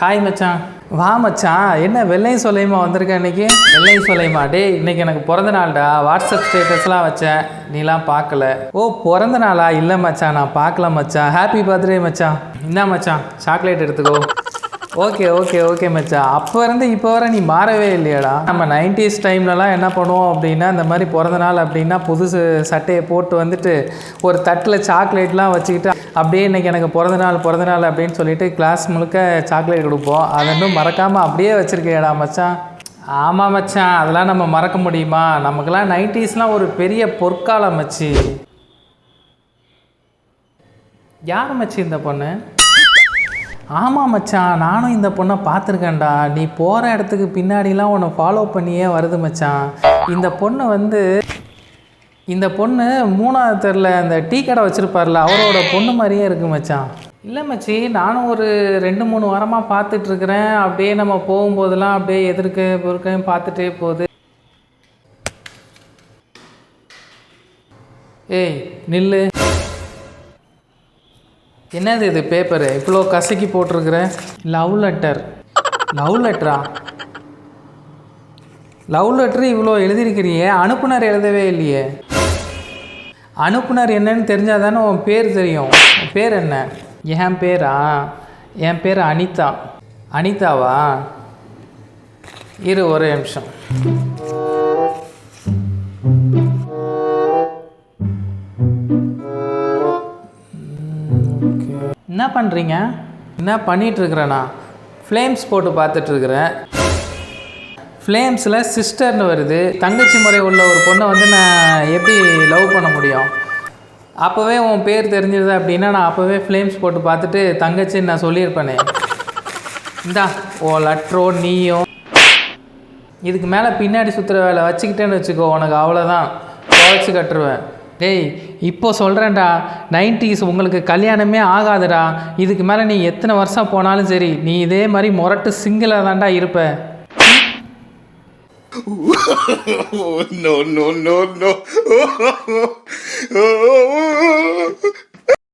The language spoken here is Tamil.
ஹாய் மச்சான். வா மச்சான், என்ன வெள்ளையும் சொல்லையுமா வந்திருக்கேன் இன்னைக்கு? வெள்ளையும் சொல்லையுமா? டேய், இன்னைக்கு எனக்கு பிறந்த நாள்டா. வாட்ஸ்அப் ஸ்டேட்டஸ்லாம் வச்சேன், நீலாம் பார்க்கல. ஓ, பிறந்த நாளா? இல்லை மச்சான், நான் பார்க்கல மச்சான். ஹாப்பி பர்த்டே மச்சான். என்ன மச்சான், சாக்லேட் எடுத்துக்கோ. ஓகே ஓகே ஓகே மச்சான். அப்போ இருந்து இப்போ வர நீ மாறவே இல்லையாடா? நம்ம 90s டைம்லலாம் என்ன பண்ணுவோம் அப்படின்னா, இந்த மாதிரி பிறந்த நாள் அப்படின்னா புதுசு சட்டையை போட்டு வந்துட்டு ஒரு தட்டில் சாக்லேட்லாம் வச்சுக்கிட்டு அப்படியே இன்றைக்கி எனக்கு பிறந்த நாள் அப்படின்னு சொல்லிட்டு கிளாஸ் முழுக்க சாக்லேட் கொடுப்போம். அதை இன்னும் மறக்காமல் அப்படியே வச்சுருக்கேடா மச்சான். ஆமாம் மச்சான், அதெல்லாம் நம்ம மறக்க முடியுமா? நமக்கெல்லாம் 90ஸ்லாம் ஒரு பெரிய பொற்காலம் மச்சி. யார் மச்சி இந்த பொண்ணு? ஆமாம் மச்சான், நானும் இந்த பொண்ணை பார்த்துருக்கேன்டா. நீ போகிற இடத்துக்கு பின்னாடிலாம் உன்னை ஃபாலோ பண்ணியே வருது மச்சான். இந்த பொண்ணு 3வது தெருவில் அந்த டீ கடை வச்சுருப்பார்ல, அவரோட பொண்ணு மாதிரியே இருக்குது மச்சான். இல்லை மச்சி, நானும் ஒரு 2-3 வாரமாக பார்த்துட்ருக்குறேன். அப்படியே நம்ம போகும்போதெல்லாம் அப்படியே எதிர்க்க பார்த்துட்டே போகுது. ஏய் நில்லு. என்னது இது பேப்பரு இவ்வளோ கசக்கி போட்டிருக்கிற? லவ் லெட்டரா? லவ் லெட்ரு இவ்வளோ எழுதியிருக்கிறியே, அனுப்புனர் எழுதவே இல்லையே. அனுப்புனர் என்னன்னு தெரிஞ்சால் தானே உன் பேர் தெரியும். உன் பேர் என்ன? என் பேரா? என் பேர் அனிதா. அனிதாவா? இரு ஒரே நிமிஷம். என்ன பண்ணுறீங்க? என்ன பண்ணிகிட்ருக்குறேண்ணா? ஃப்ளேம்ஸ் போட்டு பார்த்துட்ருக்குறேன். ஃப்ளேம்ஸில் சிஸ்டர்னு வருது. தங்கச்சி முறை உள்ள ஒரு பொண்ணை வந்து நான் எப்படி லவ் பண்ண முடியும்? அப்போவே உன் பேர் தெரிஞ்சிருது அப்படின்னா நான் அப்போவே ஃப்ளேம்ஸ் போட்டு பார்த்துட்டு தங்கச்சின்னு நான் சொல்லியிருப்பேனே. இந்தா ஓ லெட்ரோ நீயும் இதுக்கு மேலே பின்னாடி சுற்றுற வேலை வச்சுக்கிட்டேன்னு வச்சுக்கோ, உனக்கு அவ்வளோதான், குறைச்சி கட்டுருவேன். டேய், இப்போ சொல்கிறேன்டா, 90s உங்களுக்கு கல்யாணமே ஆகாதுடா. இதுக்கு மேலே நீ எத்தனை வருஷம் போனாலும் சரி, நீ இதே மாதிரி முரட்டு சிங்கிளாக தான்டா இருப்ப. No.